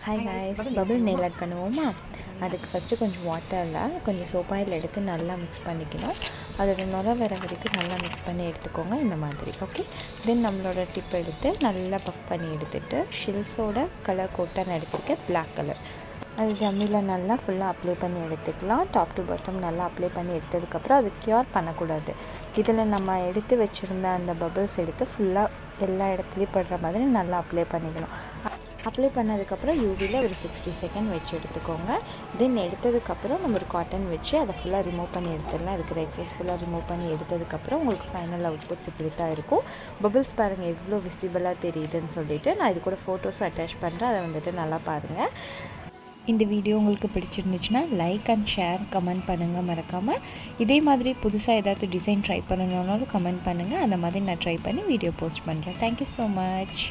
Hi guys, bubble nail add பண்ணுவோமா? அதுக்கு first கொஞ்சம் வாட்டரில் கொஞ்சம் சோப் ஆயில் எடுத்து நல்லா மிக்ஸ் பண்ணிக்கணும். அதோட நுரை வர வரைக்கும் நல்லா மிக்ஸ் பண்ணி எடுத்துக்கோங்க இந்த மாதிரி. ஓகே, தென் நம்மளோட டிப் எடுத்து நல்லா பஃப் பண்ணி எடுத்துகிட்டு ஷில்ஸோட கலர் கோட் நான் எடுத்துருக்கேன், பிளாக் கலர். அது ஜம்மியில் நல்லா ஃபுல்லாக அப்ளை பண்ணி எடுத்துக்கலாம். டாப் டு பாட்டம் நல்லா அப்ளை பண்ணி எடுத்ததுக்கப்புறம் அது க்யூர் பண்ணக்கூடாது. இதில் நம்ம எடுத்து வச்சுருந்த அந்த பபிள்ஸ் எடுத்து ஃபுல்லாக எல்லா இடத்துலையும் படுற மாதிரி நல்லா அப்ளை பண்ணிக்கணும். அப்ளை பண்ணதுக்கப்புறம் யூவியில் ஒரு 60 செகண்ட் வச்சு எடுத்துக்கோங்க. தென் எடுத்ததுக்கப்புறம் நம்ம ஒரு காட்டன் வச்சு அதை ஃபுல்லாக ரிமூவ் பண்ணி எடுத்துடலாம். இருக்கிற எக்ஸஸ் ஃபுல்லாக ரிமூவ் பண்ணி எடுத்ததுக்கப்புறம் உங்களுக்கு ஃபைனல் அவுட்புட்ஸ் இப்படி தான் இருக்கும். பபிள்ஸ் பாருங்கள் எவ்வளோ விசிபிளாக தெரியுதுன்னு சொல்லிட்டு நான் இது கூட ஃபோட்டோஸும் அட்டாச் பண்ணுறேன், அதை வந்துட்டு நல்லா பாருங்கள். இந்த வீடியோ உங்களுக்கு பிடிச்சிருந்துச்சுன்னா லைக் அண்ட் ஷேர், கமெண்ட் பண்ணுங்கள் மறக்காமல். இதே மாதிரி புதுசாக ஏதாவது டிசைன் ட்ரை பண்ணணுன்னாலும் கமெண்ட் பண்ணுங்கள். அந்த மாதிரி நான் ட்ரை பண்ணி வீடியோ போஸ்ட் பண்ணுறேன். Thank you so much.